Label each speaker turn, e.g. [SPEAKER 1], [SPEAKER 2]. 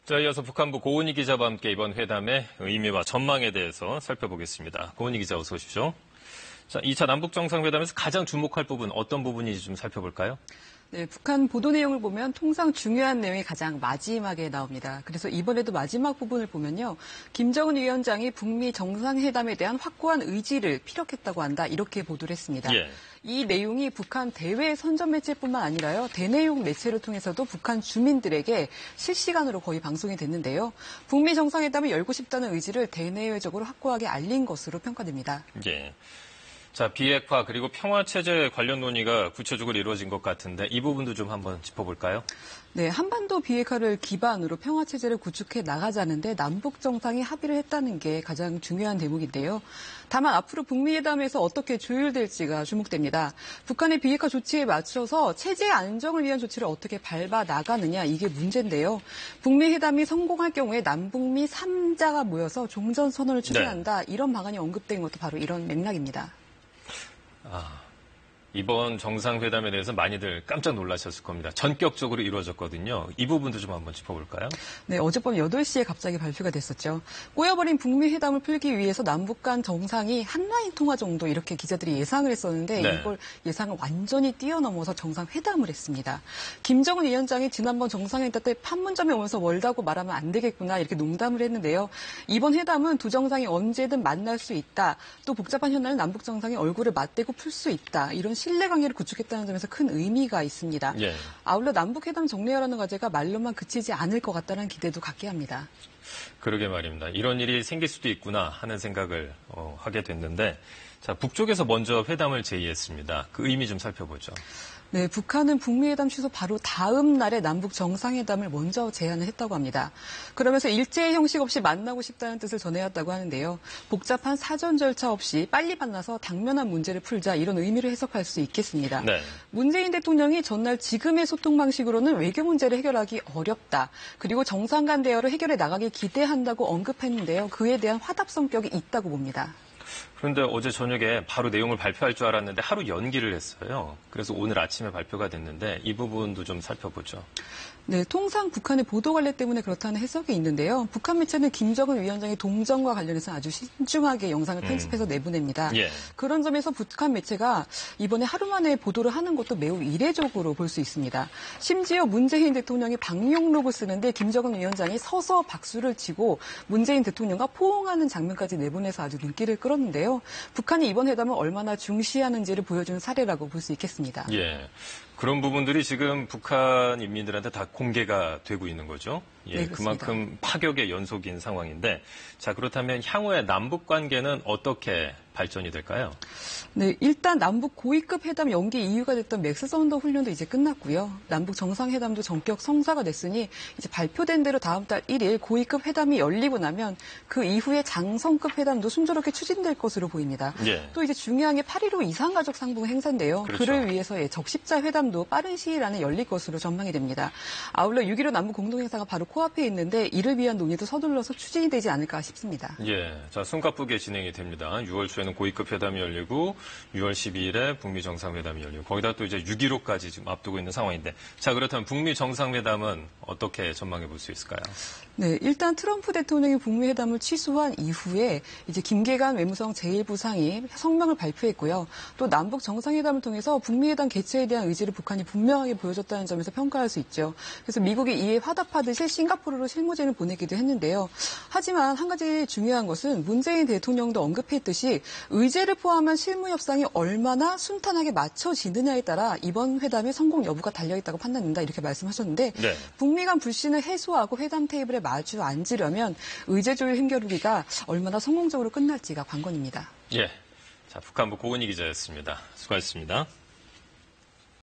[SPEAKER 1] 자, 이어서 북한부 고은희 기자와 함께 이번 회담의 의미와 전망에 대해서 살펴보겠습니다. 고은희 기자 어서 오십시오. 자, 2차 남북정상회담에서 가장 주목할 부분 어떤 부분인지 좀 살펴볼까요?
[SPEAKER 2] 네, 북한 보도 내용을 보면 통상 중요한 내용이 가장 마지막에 나옵니다. 그래서 이번에도 마지막 부분을 보면요. 김정은 위원장이 북미 정상회담에 대한 확고한 의지를 피력했다고 한다. 이렇게 보도를 했습니다.
[SPEAKER 1] 예.
[SPEAKER 2] 이 내용이 북한 대외 선전 매체뿐만 아니라요. 대내용 매체를 통해서도 북한 주민들에게 실시간으로 거의 방송이 됐는데요. 북미 정상회담을 열고 싶다는 의지를 대내외적으로 확고하게 알린 것으로 평가됩니다.
[SPEAKER 1] 예. 자, 비핵화 그리고 평화체제 관련 논의가 구체적으로 이루어진 것 같은데 이 부분도 좀 한번 짚어볼까요?
[SPEAKER 2] 네, 한반도 비핵화를 기반으로 평화체제를 구축해 나가자는데 남북 정상이 합의를 했다는 게 가장 중요한 대목인데요. 다만 앞으로 북미 회담에서 어떻게 조율될지가 주목됩니다. 북한의 비핵화 조치에 맞춰서 체제 안정을 위한 조치를 어떻게 밟아 나가느냐 이게 문제인데요. 북미 회담이 성공할 경우에 남북미 3자가 모여서 종전 선언을 추진한다. 네. 이런 방안이 언급된 것도 바로 이런 맥락입니다.
[SPEAKER 1] 이번 정상회담에 대해서 많이들 깜짝 놀라셨을 겁니다. 전격적으로 이루어졌거든요. 이 부분도 좀 한번 짚어볼까요?
[SPEAKER 2] 네, 어젯밤 8시에 갑자기 발표가 됐었죠. 꼬여버린 북미 회담을 풀기 위해서 남북 간 정상이 한라인 통화 정도 이렇게 기자들이 예상을 했었는데 네. 이걸 예상을 완전히 뛰어넘어서 정상회담을 했습니다. 김정은 위원장이 지난번 정상회담 때 판문점에 오면서 멀다고 말하면 안 되겠구나 이렇게 농담을 했는데요. 이번 회담은 두 정상이 언제든 만날 수 있다. 또 복잡한 현안을 남북 정상이 얼굴을 맞대고 풀 수 있다. 이런 신뢰관계를 구축했다는 점에서 큰 의미가 있습니다. 예. 아울러 남북회담 정례화라는 과제가 말로만 그치지 않을 것 같다는 기대도 갖게 합니다.
[SPEAKER 1] 그러게 말입니다. 이런 일이 생길 수도 있구나 하는 생각을 하게 됐는데 자, 북쪽에서 먼저 회담을 제의했습니다. 그 의미 좀 살펴보죠.
[SPEAKER 2] 네, 북한은 북미 회담 취소 바로 다음 날에 남북 정상회담을 먼저 제안을 했다고 합니다. 그러면서 일제의 형식 없이 만나고 싶다는 뜻을 전해왔다고 하는데요. 복잡한 사전 절차 없이 빨리 만나서 당면한 문제를 풀자 이런 의미를 해석할 수 있겠습니다. 네. 문재인 대통령이 전날 지금의 소통 방식으로는 외교 문제를 해결하기 어렵다. 그리고 정상 간 대화로 해결해 나가길 기대한다고 언급했는데요. 그에 대한 화답 성격이 있다고 봅니다.
[SPEAKER 1] 그런데 어제 저녁에 바로 내용을 발표할 줄 알았는데 하루 연기를 했어요. 그래서 오늘 아침에 발표가 됐는데 이 부분도 좀 살펴보죠.
[SPEAKER 2] 네, 통상 북한의 보도 관례 때문에 그렇다는 해석이 있는데요. 북한 매체는 김정은 위원장의 동정과 관련해서 아주 신중하게 영상을 편집해서 내보냅니다. 예. 그런 점에서 북한 매체가 이번에 하루 만에 보도를 하는 것도 매우 이례적으로 볼 수 있습니다. 심지어 문재인 대통령이 방명록을 쓰는데 김정은 위원장이 서서 박수를 치고 문재인 대통령과 포옹하는 장면까지 내보내서 아주 눈길을 끌었는데요. 북한이 이번 회담을 얼마나 중시하는지를 보여주는 사례라고 볼 수 있겠습니다.
[SPEAKER 1] 예. 그런 부분들이 지금 북한 인민들한테 다 공개가 되고 있는 거죠. 예, 네, 그만큼 파격의 연속인 상황인데, 자, 그렇다면 향후의 남북 관계는 어떻게 발전이 될까요?
[SPEAKER 2] 네, 일단 남북 고위급 회담 연기 이유가 됐던 맥스 선더 훈련도 이제 끝났고요. 남북 정상회담도 전격 성사가 됐으니 이제 발표된 대로 다음 달 1일 고위급 회담이 열리고 나면 그 이후에 장성급 회담도 순조롭게 추진될 것으로 보입니다. 예. 또 이제 중요한 게 8.15 이산가족 상봉 행사인데요. 그렇죠. 그를 위해서 적십자 회담도 빠른 시일 안에 열릴 것으로 전망이 됩니다. 아울러 6.15 남북 공동행사가 바로 코앞에 있는데 이를 위한 논의도 서둘러서 추진이 되지 않을까 싶습니다.
[SPEAKER 1] 예, 자, 숨가쁘게 진행이 됩니다. 6월 초에는 고위급 회담이 열리고 6월 12일에 북미 정상회담이 열리고 거기다 또 이제 6.15까지 지금 앞두고 있는 상황인데 자, 그렇다면 북미 정상회담은 어떻게 전망해 볼 수 있을까요?
[SPEAKER 2] 네, 일단 트럼프 대통령이 북미 회담을 취소한 이후에 이제 김계관 외무성 제1부상이 성명을 발표했고요. 또 남북 정상회담을 통해서 북미 회담 개최에 대한 의지를 북한이 분명하게 보여줬다는 점에서 평가할 수 있죠. 그래서 미국이 이에 화답하듯이 싱가포르로 실무진을 보내기도 했는데요. 하지만 한 가지 중요한 것은 문재인 대통령도 언급했듯이 의제를 포함한 실무 협상이 얼마나 순탄하게 맞춰지느냐에 따라 이번 회담의 성공 여부가 달려있다고 판단된다 이렇게 말씀하셨는데 네. 북미 간 불신을 해소하고 회담 테이블에 마주 앉으려면 의제 조율 힘겨루기가 얼마나 성공적으로 끝날지가 관건입니다.
[SPEAKER 1] 예, 자, 북한부 고은희 기자였습니다. 수고하셨습니다.